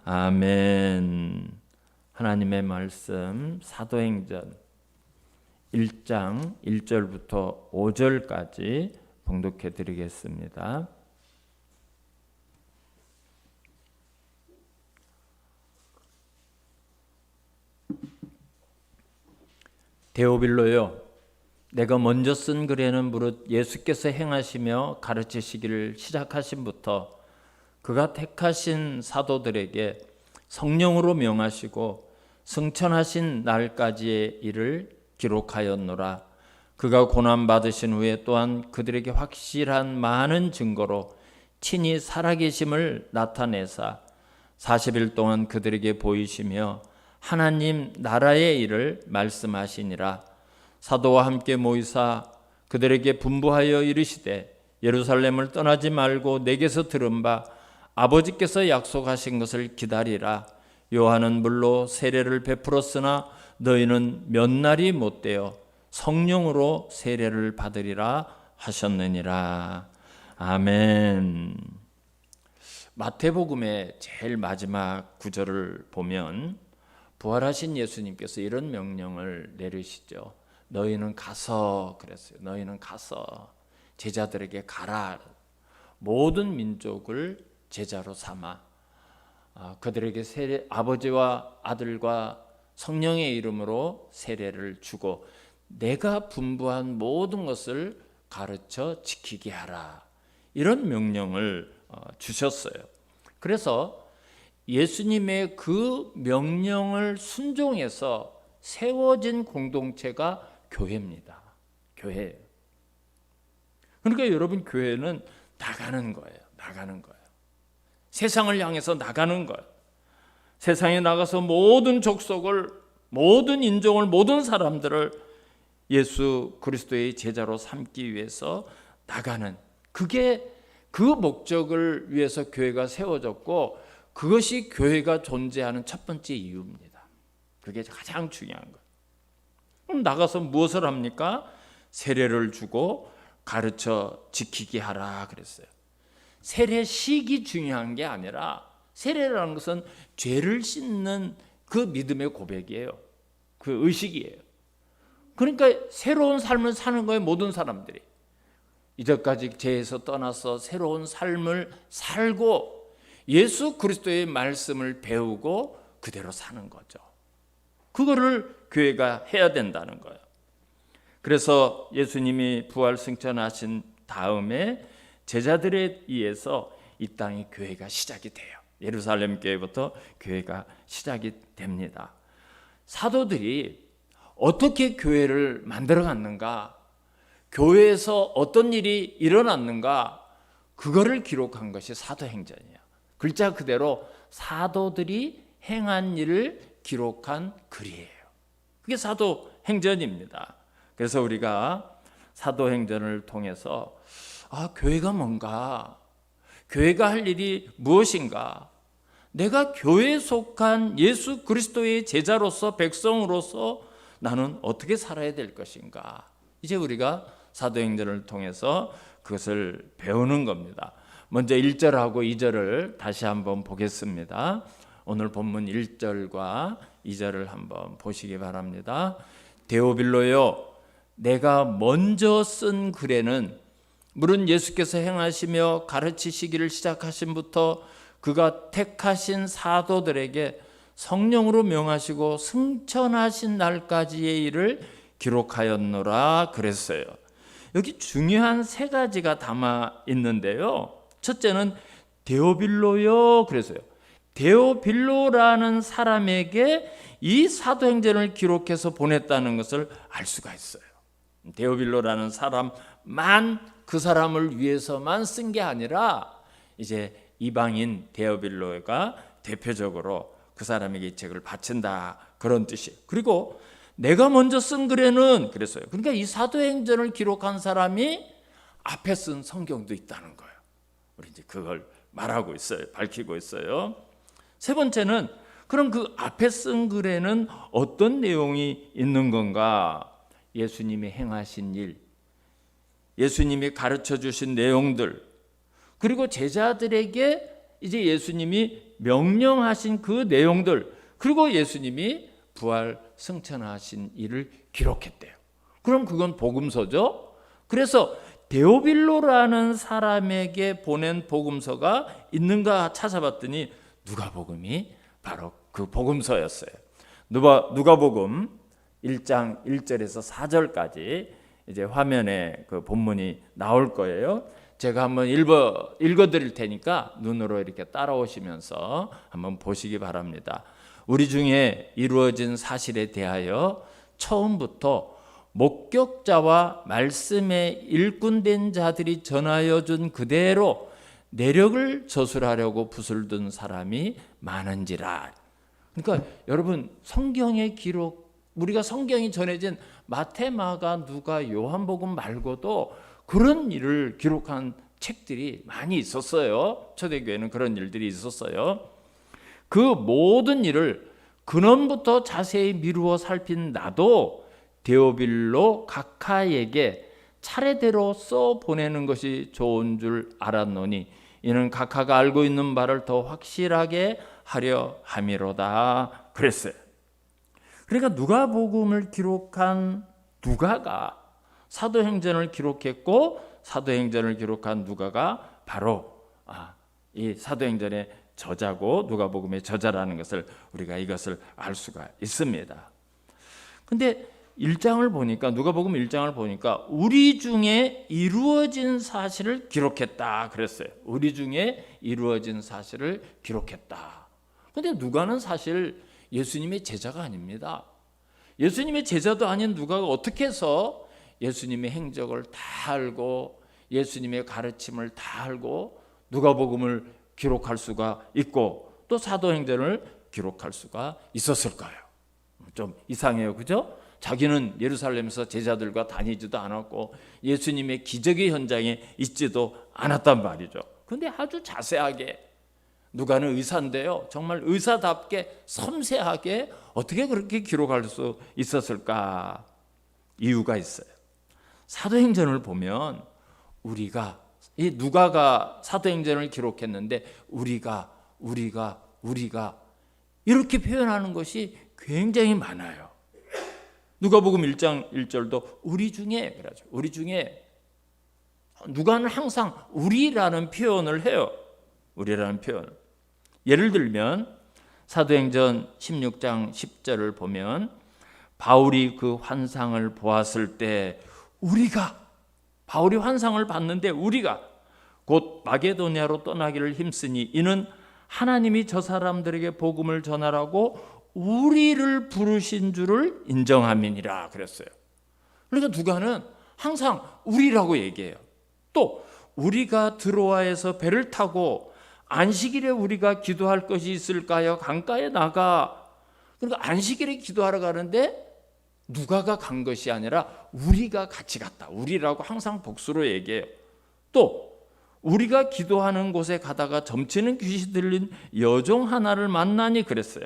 아멘. 하나님의 말씀 사도행전 1장 1절부터 5절까지 봉독해 드리겠습니다. 데오빌로요, 내가 먼저 쓴 글에는 무릇 예수께서 행하시며 가르치시기를 시작하신부터 그가 택하신 사도들에게 성령으로 명하시고 승천하신 날까지의 일을 기록하였노라. 그가 고난 받으신 후에 또한 그들에게 확실한 많은 증거로 친히 살아계심을 나타내사 40일 동안 그들에게 보이시며 하나님 나라의 일을 말씀하시니라. 사도와 함께 모이사 그들에게 분부하여 이르시되 예루살렘을 떠나지 말고 내게서 들은 바 아버지께서 약속하신 것을 기다리라. 요한은 물로 세례를 베풀었으나 너희는 몇 날이 못되어 성령으로 세례를 받으리라 하셨느니라. 아멘. 마태복음의 제일 마지막 구절을 보면 부활하신 예수님께서 이런 명령을 내리시죠. 너희는 가서, 그랬어요. 너희는 가서 제자들에게 가라. 모든 민족을 제자로 삼아 그들에게 세례, 아버지와 아들과 성령의 이름으로 세례를 주고 내가 분부한 모든 것을 가르쳐 지키게 하라. 이런 명령을 주셨어요. 그래서 예수님의 그 명령을 순종해서 세워진 공동체가 교회입니다. 교회예요. 그러니까 여러분, 교회는 나가는 거예요. 나가는 거예요. 세상을 향해서 나가는 거예요. 세상에 나가서 모든 족속을, 모든 인종을, 모든 사람들을 예수 그리스도의 제자로 삼기 위해서 나가는, 그게 그 목적을 위해서 교회가 세워졌고 그것이 교회가 존재하는 첫 번째 이유입니다. 그게 가장 중요한 거예요. 그럼 나가서 무엇을 합니까? 세례를 주고 가르쳐 지키게 하라 그랬어요. 세례식이 중요한 게 아니라 세례라는 것은 죄를 씻는 그 믿음의 고백이에요. 그 의식이에요. 그러니까 새로운 삶을 사는 거예요. 모든 사람들이 이제까지 죄에서 떠나서 새로운 삶을 살고 예수 그리스도의 말씀을 배우고 그대로 사는 거죠. 그거를 교회가 해야 된다는 거예요. 그래서 예수님이 부활 승천하신 다음에 제자들에 의해서 이 땅에 교회가 시작이 돼요. 예루살렘 교회부터 교회가 시작이 됩니다. 사도들이 어떻게 교회를 만들어 갔는가, 교회에서 어떤 일이 일어났는가, 그거를 기록한 것이 사도행전이에요. 글자 그대로 사도들이 행한 일을 기록한 글이에요. 그게 사도행전입니다. 그래서 우리가 사도행전을 통해서 교회가 뭔가, 교회가 할 일이 무엇인가, 내가 교회에 속한 예수 그리스도의 제자로서, 백성으로서 나는 어떻게 살아야 될 것인가, 이제 우리가 사도행전을 통해서 그것을 배우는 겁니다. 먼저 1절하고 2절을 다시 한번 보겠습니다. 오늘 본문 1절과 2절을 한번 보시기 바랍니다. 데오빌로요, 내가 먼저 쓴 글에는 물은 예수께서 행하시며 가르치시기를 시작하신부터 그가 택하신 사도들에게 성령으로 명하시고 승천하신 날까지의 일을 기록하였노라 그랬어요. 여기 중요한 세 가지가 담아 있는데요. 첫째는 데오빌로요 그랬어요. 데오빌로라는 사람에게 이 사도행전을 기록해서 보냈다는 것을 알 수가 있어요. 데오빌로라는 사람만, 그 사람을 위해서만 쓴 게 아니라 이제 이방인 데오빌로가 대표적으로 그 사람에게 이 책을 바친다, 그런 뜻이에요. 그리고 내가 먼저 쓴 글에는 그랬어요. 그러니까 이 사도행전을 기록한 사람이 앞에 쓴 성경도 있다는 거예요. 우리 이제 그걸 말하고 있어요. 밝히고 있어요. 세 번째는 그럼 그 앞에 쓴 글에는 어떤 내용이 있는 건가? 예수님이 행하신 일, 예수님이 가르쳐 주신 내용들, 그리고 제자들에게 이제 예수님이 명령하신 그 내용들, 그리고 예수님이 부활 승천하신 일을 기록했대요. 그럼 그건 복음서죠. 그래서 데오빌로라는 사람에게 보낸 복음서가 있는가 찾아봤더니 누가복음이 바로 그 복음서였어요. 누가복음 1장 1절에서 4절까지 이제 화면에 그 본문이 나올 거예요. 제가 한번 읽어드릴 테니까 눈으로 이렇게 따라오시면서 한번 보시기 바랍니다. 우리 중에 이루어진 사실에 대하여 처음부터 목격자와 말씀에 일꾼된 자들이 전하여 준 그대로 내력을 저술하려고 붓을 든 사람이 많은지라. 그러니까 여러분, 성경의 기록, 우리가 성경이 전해진 마태, 마가, 누가, 요한복음 말고도 그런 일을 기록한 책들이 많이 있었어요. 초대교회는 그런 일들이 있었어요. 그 모든 일을 근원부터 자세히 미루어 살핀 나도 데오빌로 각하에게 차례대로 써 보내는 것이 좋은 줄 알았노니 이는 각하가 알고 있는 바를 더 확실하게 하려 함이로다 그랬어요. 그러니까 누가복음을 기록한 누가가 사도행전을 기록했고, 사도행전을 기록한 누가가 바로 이 사도행전의 저자고 누가복음의 저자라는 것을 우리가 이것을 알 수가 있습니다. 근데 1장을 보니까, 누가복음 1장을 보니까 우리 중에 이루어진 사실을 기록했다 그랬어요. 우리 중에 이루어진 사실을 기록했다. 근데 누가는 사실 예수님의 제자가 아닙니다. 예수님의 제자도 아닌 누가가 어떻게 해서 예수님의 행적을 다 알고 예수님의 가르침을 다 알고 누가복음을 기록할 수가 있고 또 사도행전을 기록할 수가 있었을까요? 좀 이상해요, 그죠? 자기는 예루살렘에서 제자들과 다니지도 않았고 예수님의 기적의 현장에 있지도 않았단 말이죠. 근데 아주 자세하게, 누가는 의사인데요, 정말 의사답게 섬세하게 어떻게 그렇게 기록할 수 있었을까? 이유가 있어요. 사도행전을 보면 우리가, 이 누가가 사도행전을 기록했는데 우리가 이렇게 표현하는 것이 굉장히 많아요. 누가복음 1장 1절도 우리 중에, 그러죠. 우리 중에, 누가는 항상 우리라는 표현을 해요. 우리라는 표현. 예를 들면 사도행전 16장 10절을 보면 바울이 그 환상을 보았을 때 바울이 환상을 봤는데 우리가 곧 마게도냐로 떠나기를 힘쓰니 이는 하나님이 저 사람들에게 복음을 전하라고 우리를 부르신 줄을 인정함이니라 그랬어요. 그러니까 누가는 항상 우리라고 얘기해요. 또 우리가 드로아에서 배를 타고 안식일에 우리가 기도할 것이 있을까요? 강가에 나가. 그러니까 안식일에 기도하러 가는데 누가가 간 것이 아니라 우리가 같이 갔다. 우리라고 항상 복수로 얘기해요. 또 우리가 기도하는 곳에 가다가 점치는 귀신 들린 여종 하나를 만나니 그랬어요.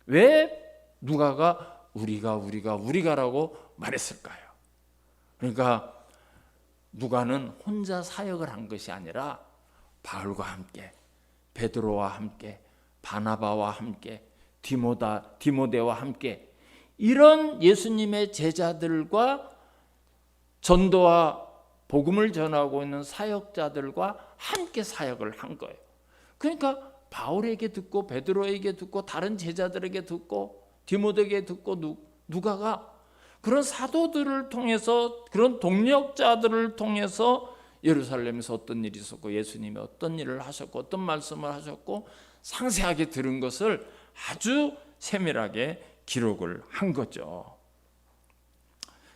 왜 누가가 우리가라고 말했을까요? 그러니까 누가는 혼자 사역을 한 것이 아니라 바울과 함께, 베드로와 함께, 바나바와 함께, 디모데와 함께 이런 예수님의 제자들과 전도와 복음을 전하고 있는 사역자들과 함께 사역을 한 거예요. 그러니까 바울에게 듣고 베드로에게 듣고 다른 제자들에게 듣고 디모데에게 듣고 누가가 그런 사도들을 통해서, 그런 동력자들을 통해서 예루살렘에서 어떤 일이 있었고 예수님이 어떤 일을 하셨고 어떤 말씀을 하셨고 상세하게 들은 것을 아주 세밀하게 기록을 한 거죠.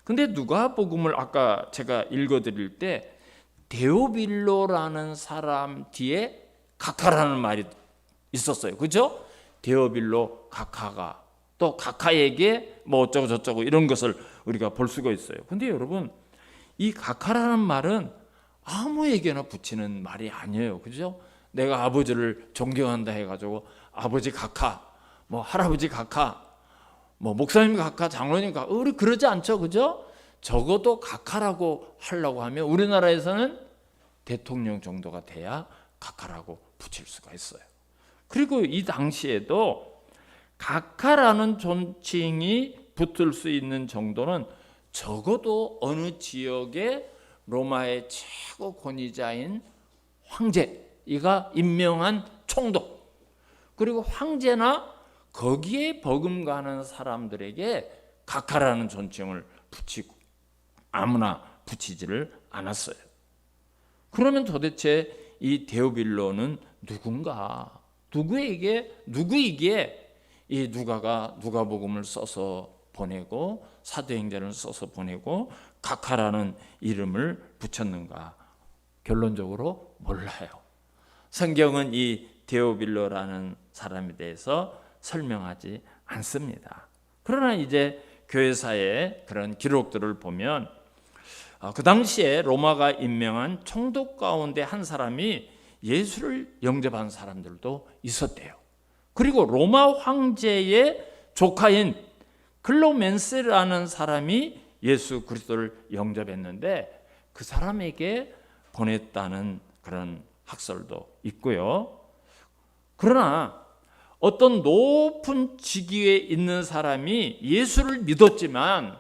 근데 누가복음을 아까 제가 읽어드릴 때 데오빌로라는 사람 뒤에 각하라는 말이 있었어요. 그죠? 데오빌로 각하가, 또 각하에게 뭐 어쩌고 저쩌고 이런 것을 우리가 볼 수가 있어요. 근데 여러분, 이 각하라는 말은 아무에게나 붙이는 말이 아니에요. 그죠? 내가 아버지를 존경한다 해가지고 아버지 각하, 뭐 할아버지 각하, 뭐 목사님 각하, 장로님 각하, 우리 그러지 않죠. 그죠? 적어도 각하라고 하려고 하면 우리나라에서는 대통령 정도가 돼야 각하라고 붙일 수가 있어요. 그리고 이 당시에도 각하라는 존칭이 붙을 수 있는 정도는 적어도 어느 지역의 로마의 최고 권위자인 황제가 임명한 총독, 그리고 황제나 거기에 버금가는 사람들에게 각하라는 존칭을 붙이고 아무나 붙이지를 않았어요. 그러면 도대체 이 데오빌로는 누군가? 누구이기에 이 누가가 누가복음을 써서 보내고 사도행전을 써서 보내고 각하라는 이름을 붙였는가? 결론적으로 몰라요. 성경은 이 데오빌로라는 사람에 대해서 설명하지 않습니다. 그러나 이제 교회사의 그런 기록들을 보면 그 당시에 로마가 임명한 총독 가운데 한 사람이 예수를 영접한 사람들도 있었대요. 그리고 로마 황제의 조카인 클로멘스라는 사람이 예수 그리스도를 영접했는데 그 사람에게 보냈다는 그런 학설도 있고요. 그러나 어떤 높은 직위에 있는 사람이 예수를 믿었지만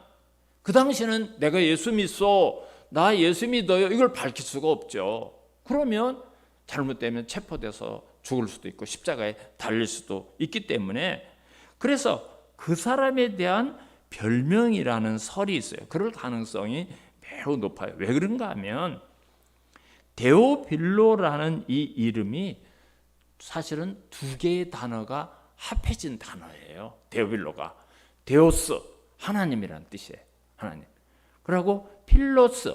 그 당시는 내가 예수 믿소, 나 예수 믿어요, 이걸 밝힐 수가 없죠. 그러면 잘못되면 체포돼서 죽을 수도 있고 십자가에 달릴 수도 있기 때문에, 그래서 그 사람에 대한 별명이라는 설이 있어요. 그럴 가능성이 매우 높아요. 왜 그런가 하면 데오빌로라는 이 이름이 사실은 두 개의 단어가 합해진 단어예요. 데오빌로가 데오스, 하나님이라는 뜻이에요. 하나님. 그리고 필로스,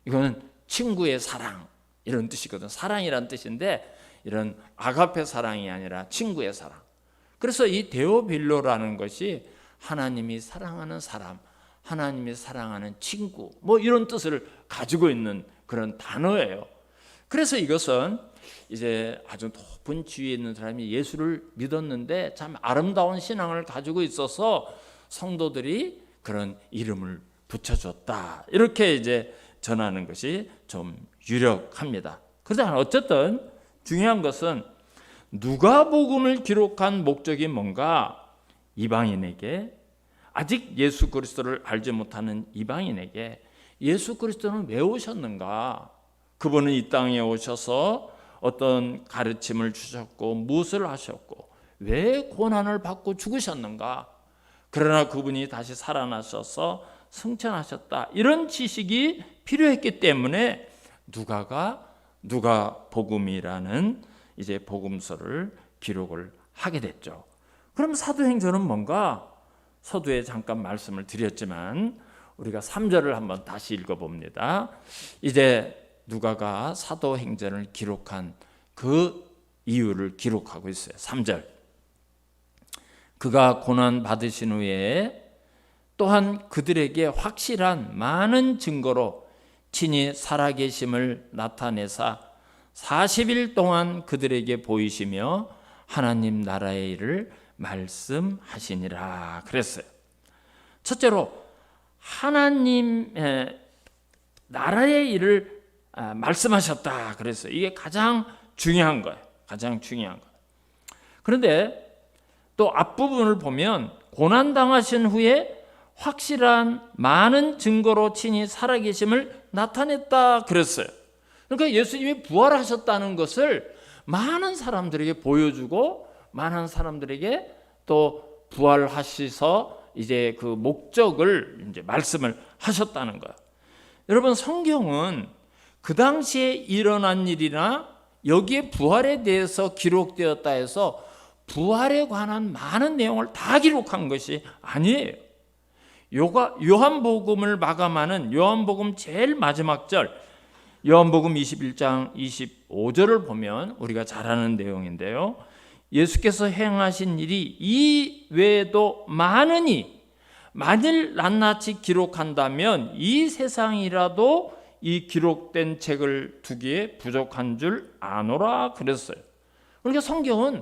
이거는 친구의 사랑, 이런 뜻이거든. 사랑이란 뜻인데 이런 아가페 사랑이 아니라 친구의 사랑. 그래서 이 데오빌로라는 것이 하나님이 사랑하는 사람, 하나님이 사랑하는 친구, 뭐 이런 뜻을 가지고 있는 그런 단어예요. 그래서 이것은 이제 아주 높은 지위에 있는 사람이 예수를 믿었는데 참 아름다운 신앙을 가지고 있어서 성도들이 그런 이름을 붙여줬다, 이렇게 이제 전하는 것이 좀 유력합니다. 그러나 어쨌든 중요한 것은 누가복음을 기록한 목적이 뭔가? 이방인에게, 아직 예수 그리스도를 알지 못하는 이방인에게 예수 그리스도는 왜 오셨는가? 그분은 이 땅에 오셔서 어떤 가르침을 주셨고 무엇을 하셨고 왜 고난을 받고 죽으셨는가? 그러나 그분이 다시 살아나셔서 승천하셨다, 이런 지식이 필요했기 때문에 누가복음이라는 이제 복음서를 기록을 하게 됐죠. 그럼 사도행전은 뭔가? 서두에 잠깐 말씀을 드렸지만 우리가 3절을 한번 다시 읽어봅니다. 이제 누가가 사도행전을 기록한 그 이유를 기록하고 있어요. 3절. 그가 고난 받으신 후에 또한 그들에게 확실한 많은 증거로 친히 살아계심을 나타내사 40일 동안 그들에게 보이시며 하나님 나라의 일을 말씀하시니라 그랬어요. 첫째로 하나님 나라의 일을 말씀하셨다 그랬어요. 이게 가장 중요한 거예요. 가장 중요한 거예요. 그런데 또 앞부분을 보면 고난당하신 후에 확실한 많은 증거로 친히 살아계심을 나타냈다 그랬어요. 그러니까 예수님이 부활하셨다는 것을 많은 사람들에게 보여주고 많은 사람들에게 또 부활하셔서 이제 그 목적을 이제 말씀을 하셨다는 거예요. 여러분, 성경은 그 당시에 일어난 일이나 여기에 부활에 대해서 기록되었다 해서 부활에 관한 많은 내용을 다 기록한 것이 아니에요. 요한복음을 마감하는 요한복음 제일 마지막 절, 요한복음 21장 25절을 보면 우리가 잘 아는 내용인데요. 예수께서 행하신 일이 이 외에도 많으니 만일 낱낱이 기록한다면 이 세상이라도 이 기록된 책을 두기에 부족한 줄 아노라 그랬어요. 그러니까 성경은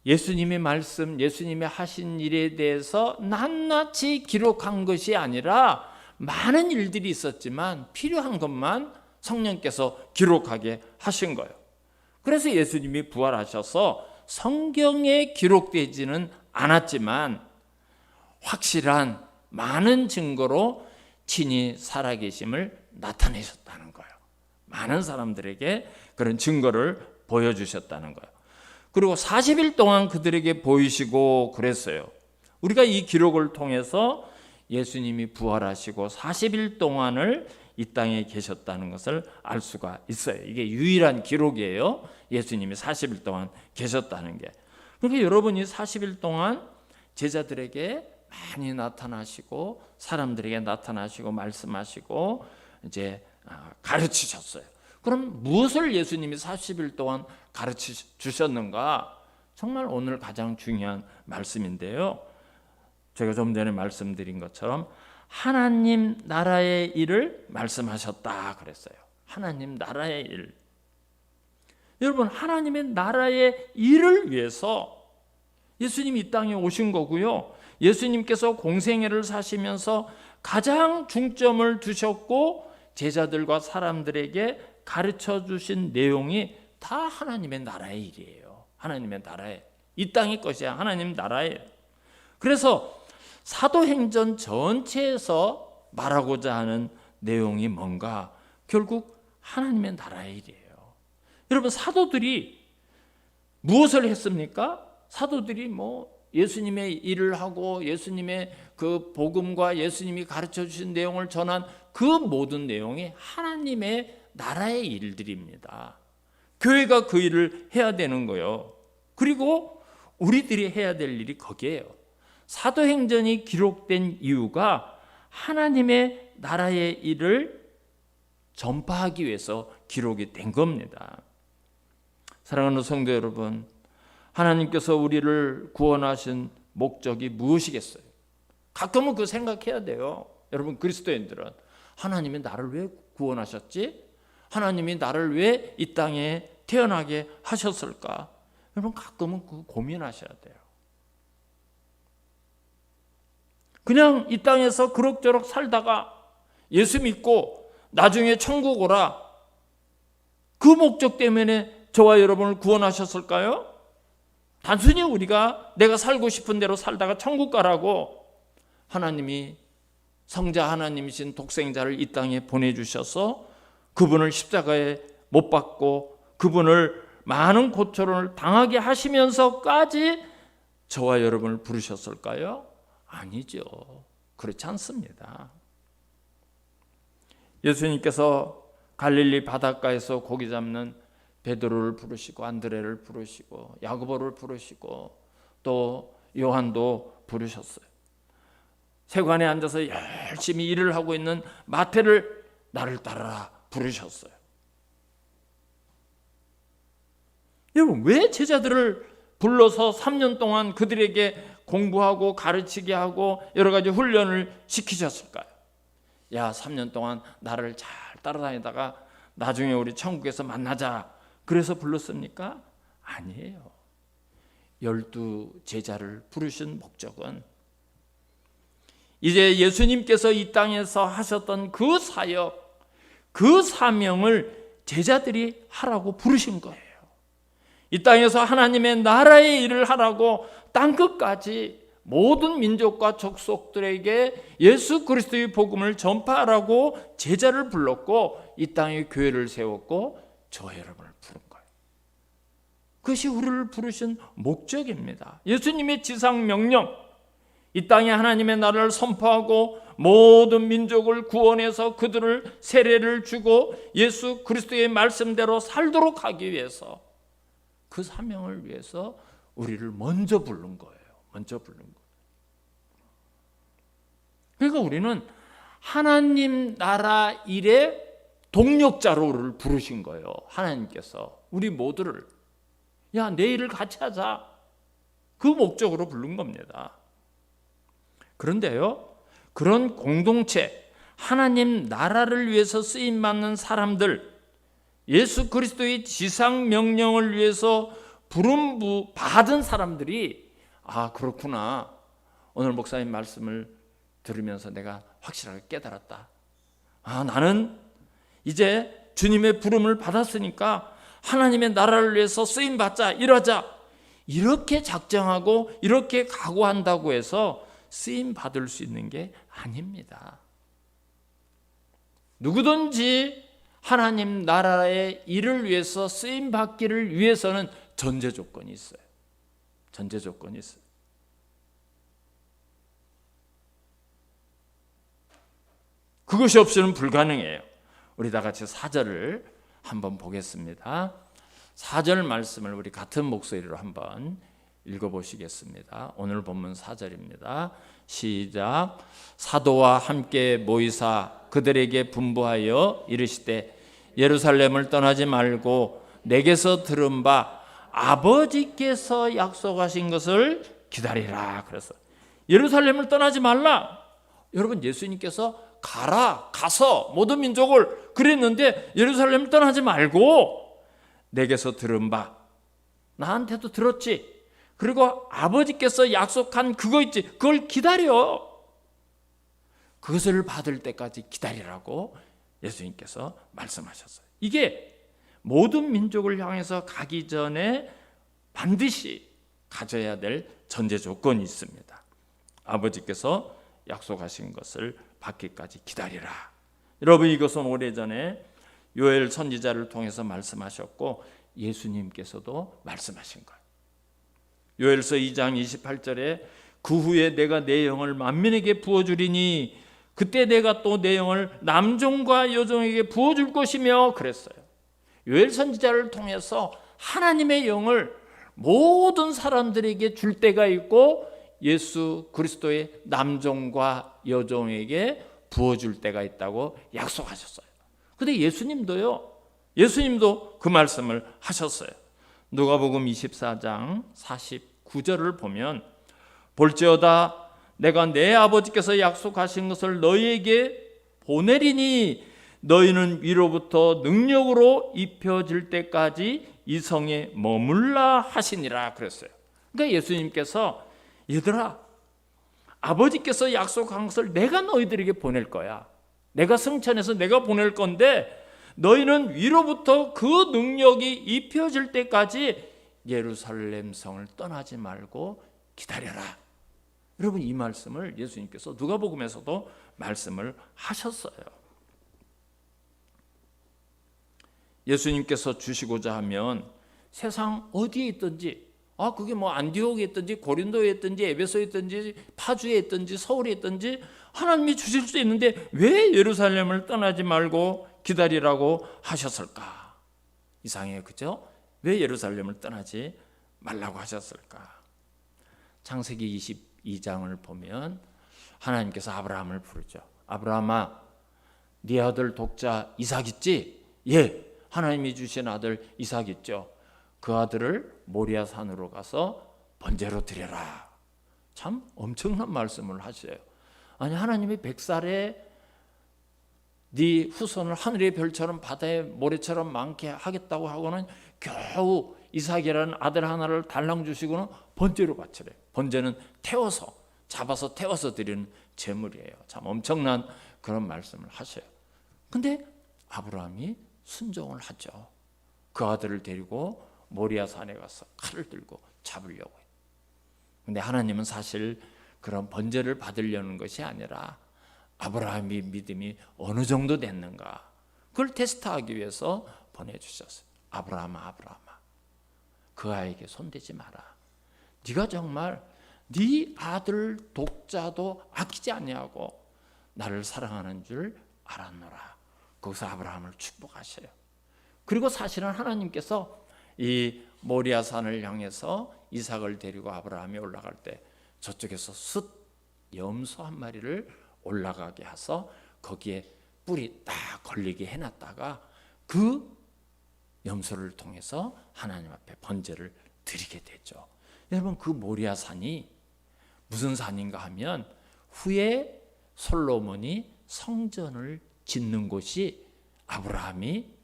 예수님의 말씀, 예수님의 하신 일에 대해서 낱낱이 기록한 것이 아니라 많은 일들이 있었지만 필요한 것만 성령께서 기록하게 하신 거예요. 그래서 예수님이 부활하셔서 성경에 기록되지는 않았지만 확실한 많은 증거로 친히 살아계심을 나타내셨다는 거예요. 많은 사람들에게 그런 증거를 보여주셨다는 거예요. 그리고 40일 동안 그들에게 보이시고 그랬어요. 우리가 이 기록을 통해서 예수님이 부활하시고 40일 동안을 이 땅에 계셨다는 것을 알 수가 있어요. 이게 유일한 기록이에요. 예수님이 40일 동안 계셨다는 게. 그러니까 여러분이 40일 동안 제자들에게 많이 나타나시고 사람들에게 나타나시고 말씀하시고 이제 가르치셨어요. 그럼 무엇을 예수님이 40일 동안 가르쳐 주셨는가? 정말 오늘 가장 중요한 말씀인데요. 제가 좀 전에 말씀드린 것처럼 하나님 나라의 일을 말씀하셨다 그랬어요. 하나님 나라의 일. 여러분, 하나님의 나라의 일을 위해서 예수님이 이 땅에 오신 거고요. 예수님께서 공생애를 사시면서 가장 중점을 두셨고 제자들과 사람들에게 가르쳐 주신 내용이 다 하나님의 나라의 일이에요. 하나님의 나라의, 이 땅의 것이야. 하나님 나라예요. 그래서 사도행전 전체에서 말하고자 하는 내용이 뭔가? 결국 하나님의 나라의 일이에요. 여러분, 사도들이 무엇을 했습니까? 사도들이 예수님의 일을 하고 예수님의 그 복음과 예수님이 가르쳐 주신 내용을 전한 그 모든 내용이 하나님의 나라의 일들입니다. 교회가 그 일을 해야 되는 거예요. 그리고 우리들이 해야 될 일이 거기에요. 사도행전이 기록된 이유가 하나님의 나라의 일을 전파하기 위해서 기록이 된 겁니다. 사랑하는 성도 여러분, 하나님께서 우리를 구원하신 목적이 무엇이겠어요? 가끔은 그 생각해야 돼요. 여러분, 그리스도인들은 하나님이 나를 왜 구원하셨지? 하나님이 나를 왜 이 땅에 태어나게 하셨을까? 여러분, 가끔은 그 고민하셔야 돼요. 그냥 이 땅에서 그럭저럭 살다가 예수 믿고 나중에 천국 오라, 그 목적 때문에 저와 여러분을 구원하셨을까요? 단순히 우리가 내가 살고 싶은 대로 살다가 천국 가라고 하나님이 성자 하나님이신 독생자를 이 땅에 보내주셔서 그분을 십자가에 못 박고 그분을 많은 고초를 당하게 하시면서까지 저와 여러분을 부르셨을까요? 아니죠. 그렇지 않습니다. 예수님께서 갈릴리 바닷가에서 고기 잡는 베드로를 부르시고 안드레를 부르시고 야고보를 부르시고 또 요한도 부르셨어요. 세관에 앉아서 열심히 일을 하고 있는 마태를 나를 따르라 부르셨어요. 여러분, 왜 제자들을 불러서 3년 동안 그들에게 공부하고 가르치게 하고 여러 가지 훈련을 시키셨을까요? 야, 3년 동안 나를 잘 따라다니다가 나중에 우리 천국에서 만나자, 그래서 불렀습니까? 아니에요. 12 제자를 부르신 목적은 이제 예수님께서 이 땅에서 하셨던 그 사역, 그 사명을 제자들이 하라고 부르신 거예요. 이 땅에서 하나님의 나라의 일을 하라고 땅끝까지 모든 민족과 족속들에게 예수 그리스도의 복음을 전파하라고 제자를 불렀고 이 땅에 교회를 세웠고 저와 여러분을 부른 거예요. 그것이 우리를 부르신 목적입니다. 예수님의 지상 명령, 이 땅에 하나님의 나라를 선포하고 모든 민족을 구원해서 그들을 세례를 주고 예수 그리스도의 말씀대로 살도록 하기 위해서, 그 사명을 위해서 우리를 먼저 부른 거예요. 먼저 부른 거예요. 그러니까 우리는 하나님 나라 일의 동력자로 우리를 부르신 거예요. 하나님께서 우리 모두를, 야, 내 일을 같이 하자, 그 목적으로 부른 겁니다. 그런데요, 그런 공동체, 하나님 나라를 위해서 쓰임받는 사람들, 예수 그리스도의 지상 명령을 위해서 부름 받은 사람들이, 아, 그렇구나, 오늘 목사님 말씀을 들으면서 내가 확실하게 깨달았다. 아, 나는 이제 주님의 부름을 받았으니까 하나님의 나라를 위해서 쓰임 받자, 이러자, 이렇게 작정하고 이렇게 각오한다고 해서 쓰임 받을 수 있는 게 아닙니다. 누구든지 하나님 나라의 일을 위해서 쓰임 받기를 위해서는 전제 조건이 있어요. 전제 조건이 있어요. 그것이 없이는 불가능해요. 우리 다 같이 4절을 한번 보겠습니다. 4절 말씀을 우리 같은 목소리로 한번 읽어보시겠습니다. 오늘 본문 4절입니다. 시작. 사도와 함께 모이사 그들에게 분부하여 이르시되 예루살렘을 떠나지 말고 내게서 들은 바 아버지께서 약속하신 것을 기다리라. 그래서 예루살렘을 떠나지 말라. 여러분, 예수님께서 가서 모든 민족을 그랬는데 예루살렘을 떠나지 말고 내게서 들은 바, 나한테도 들었지, 그리고 아버지께서 약속한 그거 있지, 그걸 기다려. 그것을 받을 때까지 기다리라고 예수님께서 말씀하셨어요. 이게 모든 민족을 향해서 가기 전에 반드시 가져야 될 전제 조건이 있습니다. 아버지께서 약속하신 것을 받기까지 기다리라. 여러분, 이것은 오래전에 요엘 선지자를 통해서 말씀하셨고 예수님께서도 말씀하신 거예요. 요엘서 2장 28절에 그 후에 내가 내 영을 만민에게 부어주리니 그때 내가 또 내 영을 남종과 여종에게 부어줄 것이며 그랬어요. 요엘 선지자를 통해서 하나님의 영을 모든 사람들에게 줄 때가 있고 예수 그리스도의 남종과 여종에게 부어줄 때가 있다고 약속하셨어요. 그런데 예수님도 그 말씀을 하셨어요. 누가복음 24장 49절을 보면 볼지어다 내가 내 아버지께서 약속하신 것을 너희에게 보내리니 너희는 위로부터 능력으로 입혀질 때까지 이 성에 머물라 하시니라 그랬어요. 그러니까 예수님께서 얘들아, 아버지께서 약속한 것을 내가 너희들에게 보낼 거야. 내가 승천해서 내가 보낼 건데 너희는 위로부터 그 능력이 입혀질 때까지 예루살렘 성을 떠나지 말고 기다려라. 여러분, 이 말씀을 예수님께서 누가복음에서도 말씀을 하셨어요. 예수님께서 주시고자 하면 세상 어디에 있든지, 그게 뭐 안디옥에 있든지 고린도에 있든지 에베소에 있든지 파주에 있든지 서울에 있든지 하나님이 주실 수 있는데 왜 예루살렘을 떠나지 말고 기다리라고 하셨을까? 이상해요, 그죠? 왜 예루살렘을 떠나지 말라고 하셨을까? 창세기 22장을 보면 하나님께서 아브라함을 부르죠. 아브라함아, 네 아들 독자 이삭 있지? 예, 하나님이 주신 아들 이삭 있죠. 그 아들을 모리아 산으로 가서 번제로 드려라. 참 엄청난 말씀을 하셔요. 아니, 하나님이 100살에 네 후손을 하늘의 별처럼 바다의 모래처럼 많게 하겠다고 하고는 겨우 이삭이라는 아들 하나를 달랑 주시고는 번제로 바치래요. 번제는 잡아서 태워서 드리는 제물이에요. 참 엄청난 그런 말씀을 하셔요. 근데 아브라함이 순종을 하죠. 그 아들을 데리고 모리아 산에 가서 칼을 들고 잡으려고 해요. 근데 하나님은 사실 그런 번제를 받으려는 것이 아니라 아브라함의 믿음이 어느 정도 됐는가, 그걸 테스트하기 위해서 보내주셨어요. 아브라함아, 그 아이에게 손대지 마라. 네가 정말 네 아들 독자도 아끼지 아니하고 나를 사랑하는 줄 알았노라. 거기서 아브라함을 축복하셔요. 그리고 사실은 하나님께서 이 모리아 산을 향해서 이삭을 데리고 아브라함이 올라갈 때 저쪽에서 염소 한 마리를 올라가게 해서 거기에 뿔이 딱 걸리게 해놨다가 그 염소를 통해서 하나님 앞에 번제를 드리게 되죠. 여러분, 그 모리아 산이 무슨 산인가 하면 후에 솔로몬이 성전을 짓는 곳이 아브라함이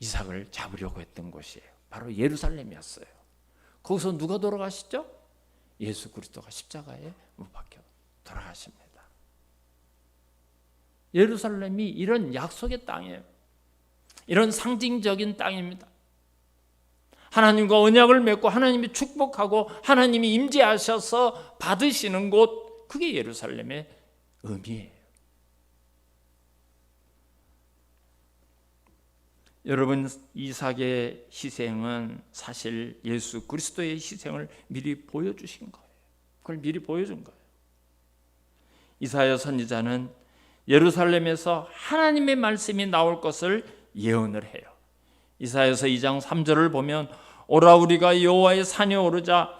이삭을 잡으려고 했던 곳이에요. 바로 예루살렘이었어요. 거기서 누가 돌아가시죠? 예수 그리스도가 십자가에 못 박혀 돌아가십니다. 예루살렘이 이런 약속의 땅이에요. 이런 상징적인 땅입니다. 하나님과 언약을 맺고 하나님이 축복하고 하나님이 임재하셔서 받으시는 곳, 그게 예루살렘의 의미예요. 여러분, 이삭의 희생은 사실 예수 그리스도의 희생을 미리 보여주신 거예요. 그걸 미리 보여준 거예요. 이사야 선지자는 예루살렘에서 하나님의 말씀이 나올 것을 예언을 해요. 이사야서 2장 3절을 보면 오라 우리가 여호와의 산에 오르자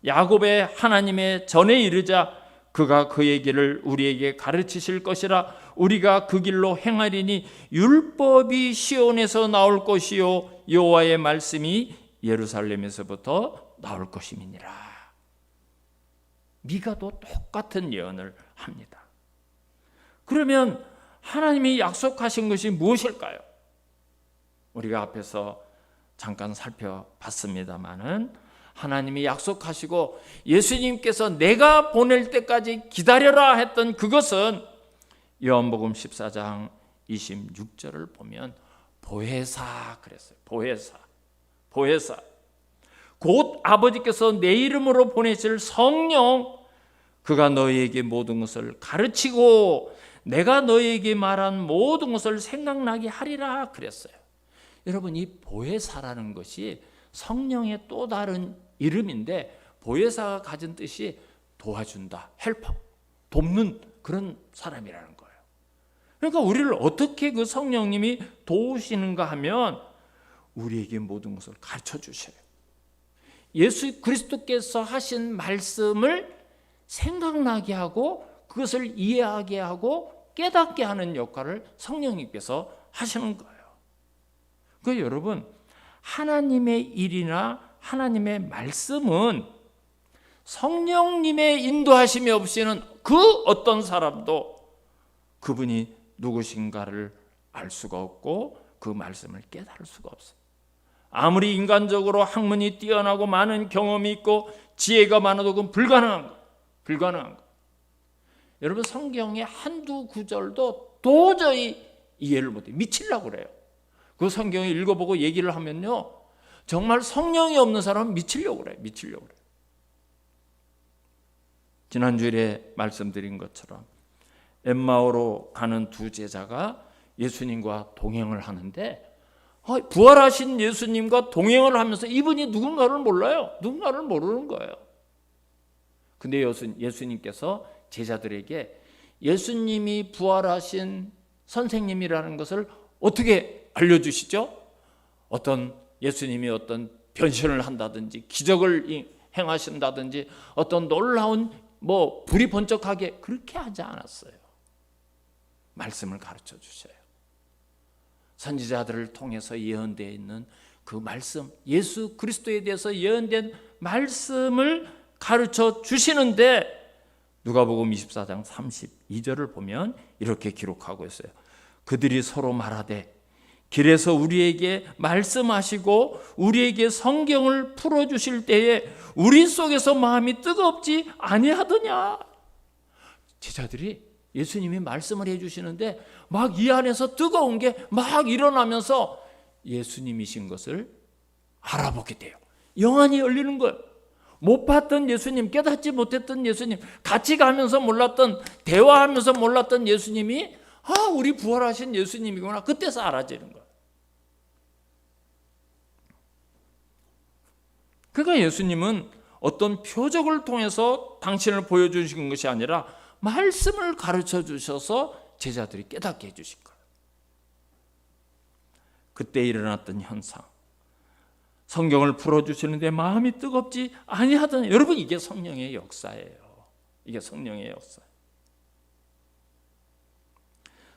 야곱의 하나님의 전에 이르자 그가 그의 길을 우리에게 가르치실 것이라 우리가 그 길로 행하리니 율법이 시온에서 나올 것이요 여호와의 말씀이 예루살렘에서부터 나올 것임이니라. 미가도 똑같은 예언을 합니다. 그러면 하나님이 약속하신 것이 무엇일까요? 우리가 앞에서 잠깐 살펴봤습니다마는 하나님이 약속하시고 예수님께서 내가 보낼 때까지 기다려라 했던 그것은 요한복음 14장 26절을 보면 보혜사 그랬어요. 보혜사. 곧 아버지께서 내 이름으로 보내실 성령, 그가 너희에게 모든 것을 가르치고 내가 너희에게 말한 모든 것을 생각나게 하리라 그랬어요. 여러분, 이 보혜사라는 것이 성령의 또 다른 이름인데 보혜사가 가진 뜻이 도와준다, 헬퍼, 돕는 그런 사람이라는 거예요. 그러니까 우리를 어떻게 그 성령님이 도우시는가 하면 우리에게 모든 것을 가르쳐 주셔요. 예수 그리스도께서 하신 말씀을 생각나게 하고 그것을 이해하게 하고 깨닫게 하는 역할을 성령님께서 하시는 거예요. 그러니까 여러분, 하나님의 일이나 하나님의 말씀은 성령님의 인도하심이 없이는 그 어떤 사람도 그분이 누구신가를 알 수가 없고 그 말씀을 깨달을 수가 없어요. 아무리 인간적으로 학문이 뛰어나고 많은 경험이 있고 지혜가 많아도 그건 불가능한 거. 여러분, 성경의 한두 구절도 도저히 이해를 못해요. 미치려고 그래요. 그 성경을 읽어보고 얘기를 하면요, 정말 성령이 없는 사람은 미치려고 그래요. 지난주에 말씀드린 것처럼 엠마오로 가는 두 제자가 예수님과 동행을 하는데 부활하신 예수님과 동행을 하면서 이분이 누군가를 몰라요. 누군가를 모르는 거예요. 근데 예수님께서 제자들에게 예수님이 부활하신 선생님이라는 것을 어떻게 알려주시죠? 예수님이 어떤 변신을 한다든지 기적을 행하신다든지 어떤 놀라운 불이 번쩍하게 그렇게 하지 않았어요. 말씀을 가르쳐 주셔요. 선지자들을 통해서 예언되어 있는 그 말씀, 예수 그리스도에 대해서 예언된 말씀을 가르쳐 주시는데 누가복음 24장 32절을 보면 이렇게 기록하고 있어요. 그들이 서로 말하되 길에서 우리에게 말씀하시고 우리에게 성경을 풀어주실 때에 우리 속에서 마음이 뜨겁지 아니하더냐. 제자들이 예수님이 말씀을 해주시는데 막 이 안에서 뜨거운 게 막 일어나면서 예수님이신 것을 알아보게 돼요. 영안이 열리는 거예요. 못 봤던 예수님, 깨닫지 못했던 예수님, 같이 가면서 몰랐던, 대화하면서 몰랐던 예수님이 우리 부활하신 예수님이구나. 그때서 알아지는 거예요. 그러니까 예수님은 어떤 표적을 통해서 당신을 보여주신 것이 아니라 말씀을 가르쳐 주셔서 제자들이 깨닫게 해주신 거예요. 그때 일어났던 현상, 성경을 풀어주시는데 마음이 뜨겁지 아니하더니, 여러분, 이게 성령의 역사예요. 이게 성령의 역사.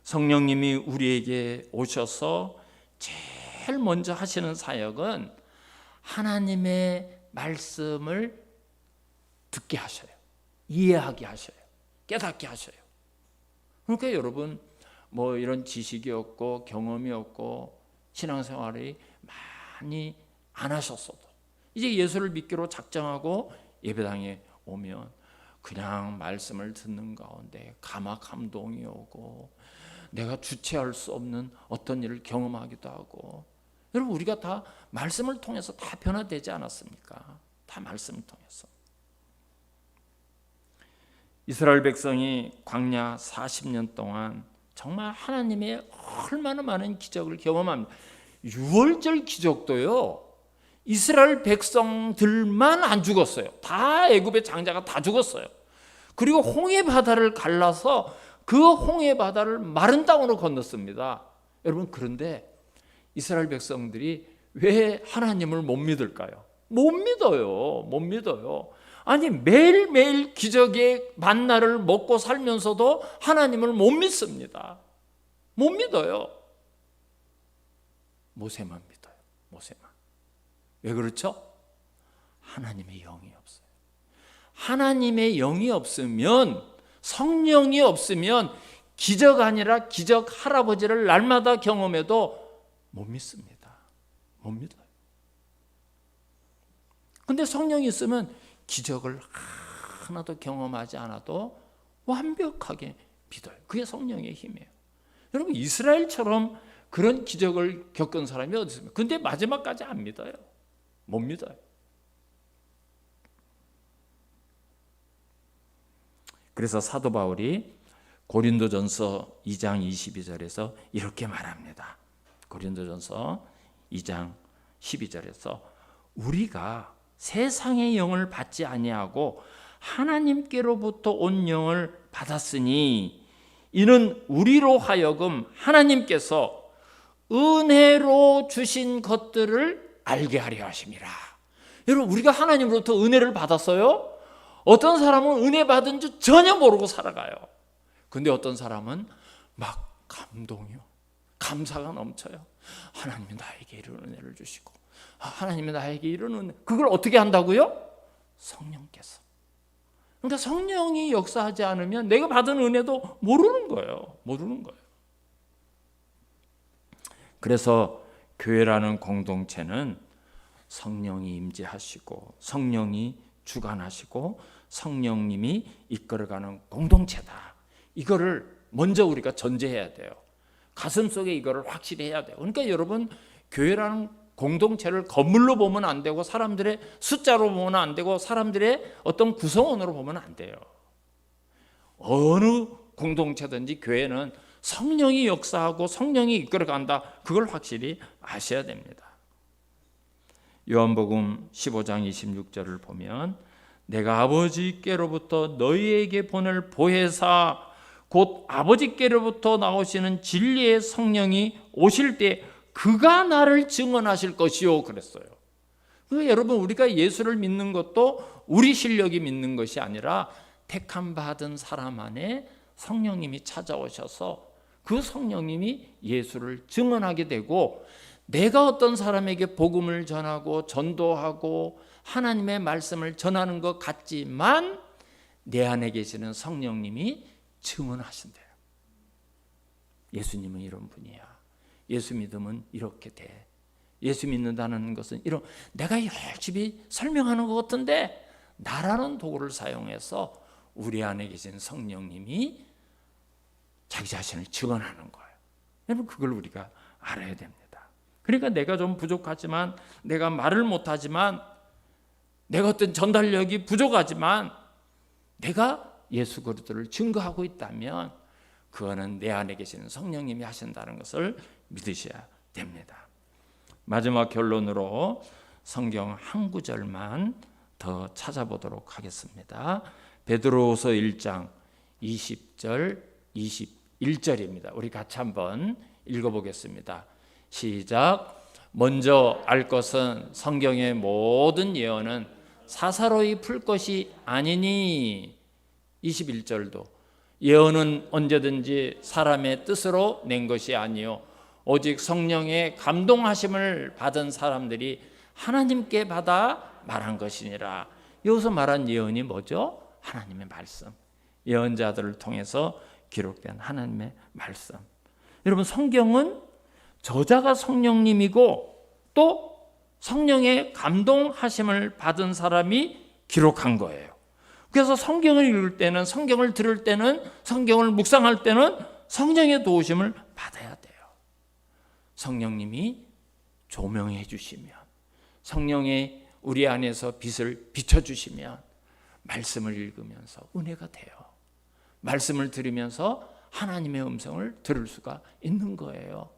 성령님이 우리에게 오셔서 제일 먼저 하시는 사역은 하나님의 말씀을 듣게 하셔요. 이해하게 하셔요. 깨닫게 하셔요. 그러니까 여러분, 이런 지식이 없고 경험이 없고 신앙생활이 많이 안 하셨어도 이제 예수를 믿기로 작정하고 예배당에 오면 그냥 말씀을 듣는 가운데 감화 감동이 오고 내가 주체할 수 없는 어떤 일을 경험하기도 하고, 여러분 우리가 다 말씀을 통해서 다 변화되지 않았습니까? 다 말씀을 통해서. 이스라엘 백성이 광야 40년 동안 정말 하나님의 얼마나 많은 기적을 경험합니다. 유월절 기적도요, 이스라엘 백성들만 안 죽었어요. 다 애굽의 장자가 다 죽었어요. 그리고 홍해 바다를 갈라서 그 홍해 바다를 마른 땅으로 건넜습니다. 여러분, 그런데 이스라엘 백성들이 왜 하나님을 못 믿을까요? 못 믿어요. 못 믿어요. 아니, 매일매일 기적의 만나를 먹고 살면서도 하나님을 못 믿습니다. 못 믿어요. 모세만 믿어요. 모세만. 왜 그렇죠? 하나님의 영이 없어요. 하나님의 영이 없으면, 성령이 없으면 기적 아니라 기적 할아버지를 날마다 경험해도 못 믿습니다. 못 믿어요. 근데 성령이 있으면 기적을 하나도 경험하지 않아도 완벽하게 믿어요. 그게 성령의 힘이에요. 여러분, 이스라엘처럼 그런 기적을 겪은 사람이 어디 있습니까? 근데 마지막까지 안 믿어요. 못 믿어요. 그래서 사도 바울이 고린도전서 2장 22절에서 이렇게 말합니다. 고린도전서 2장 12절에서 우리가 세상의 영을 받지 아니하고 하나님께로부터 온 영을 받았으니 이는 우리로 하여금 하나님께서 은혜로 주신 것들을 알게 하려 하심이라. 여러분, 우리가 하나님으로부터 은혜를 받았어요? 어떤 사람은 은혜 받은 줄 전혀 모르고 살아가요. 근데 어떤 사람은 막 감동이요, 감사가 넘쳐요. 하나님이 나에게 이런 은혜를 주시고, 하나님이 나에게 이런 은혜. 그걸 어떻게 한다고요? 성령께서. 그러니까 성령이 역사하지 않으면 내가 받은 은혜도 모르는 거예요. 모르는 거예요. 그래서 교회라는 공동체는 성령이 임재하시고 성령이 주관하시고 성령님이 이끌어가는 공동체다. 이거를 먼저 우리가 전제해야 돼요. 가슴속에 이거를 확실히 해야 돼요. 그러니까 여러분, 교회라는 공동체를 건물로 보면 안 되고 사람들의 숫자로 보면 안 되고 사람들의 어떤 구성원으로 보면 안 돼요. 어느 공동체든지 교회는 성령이 역사하고 성령이 이끌어간다. 그걸 확실히 아셔야 됩니다. 요한복음 15장 26절을 보면 내가 아버지께로부터 너희에게 보낼 보혜사 곧 아버지께로부터 나오시는 진리의 성령이 오실 때 그가 나를 증언하실 것이요 그랬어요. 그러니까 여러분, 우리가 예수를 믿는 것도 우리 실력이 믿는 것이 아니라 택함 받은 사람 안에 성령님이 찾아오셔서 그 성령님이 예수를 증언하게 되고, 내가 어떤 사람에게 복음을 전하고 전도하고 하나님의 말씀을 전하는 것 같지만 내 안에 계시는 성령님이 증언하신대요. 예수님은 이런 분이야. 예수 믿으면 이렇게 돼. 예수 믿는다는 것은 이런, 내가 열심히 설명하는 것 같은데 나라는 도구를 사용해서 우리 안에 계신 성령님이 자기 자신을 증언하는 거예요. 여러분, 그걸 우리가 알아야 됩니다. 그러니까 내가 좀 부족하지만, 내가 말을 못하지만, 내가 어떤 전달력이 부족하지만 내가 예수 그리스도를 증거하고 있다면 그거는 내 안에 계시는 성령님이 하신다는 것을 믿으셔야 됩니다. 마지막 결론으로 성경 한 구절만 더 찾아보도록 하겠습니다. 베드로후서 1장 20절 21절입니다. 우리 같이 한번 읽어보겠습니다. 시작. 먼저 알 것은 성경의 모든 예언은 사사로이 풀 것이 아니니. 21절도 예언은 언제든지 사람의 뜻으로 낸 것이 아니요 오직 성령의 감동하심을 받은 사람들이 하나님께 받아 말한 것이니라. 여기서 말한 예언이 뭐죠? 하나님의 말씀. 예언자들을 통해서 기록된 하나님의 말씀. 여러분, 성경은 저자가 성령님이고 또 성령의 감동하심을 받은 사람이 기록한 거예요. 그래서 성경을 읽을 때는, 성경을 들을 때는, 성경을 묵상할 때는 성령의 도우심을 받아야 돼요. 성령님이 조명해 주시면, 성령의 우리 안에서 빛을 비춰주시면 말씀을 읽으면서 은혜가 돼요. 말씀을 들으면서 하나님의 음성을 들을 수가 있는 거예요.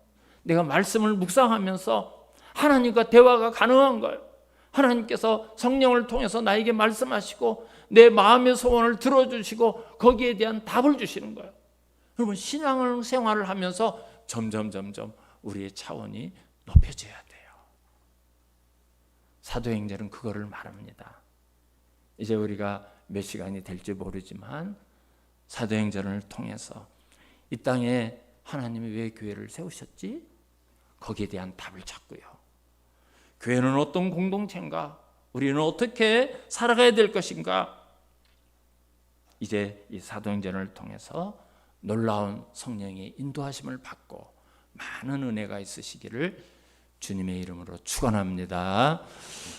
내가 말씀을 묵상하면서 하나님과 대화가 가능한 거예요. 하나님께서 성령을 통해서 나에게 말씀하시고 내 마음의 소원을 들어주시고 거기에 대한 답을 주시는 거예요. 여러분, 신앙생활을 하면서 점점 우리의 차원이 높여져야 돼요. 사도행전은 그거를 말합니다. 이제 우리가 몇 시간이 될지 모르지만 사도행전을 통해서 이 땅에 하나님이 왜 교회를 세우셨지? 거기에 대한 답을 찾고요. 교회는 어떤 공동체인가? 우리는 어떻게 살아가야 될 것인가? 이제 이 사도행전을 통해서 놀라운 성령의 인도하심을 받고 많은 은혜가 있으시기를 주님의 이름으로 축원합니다.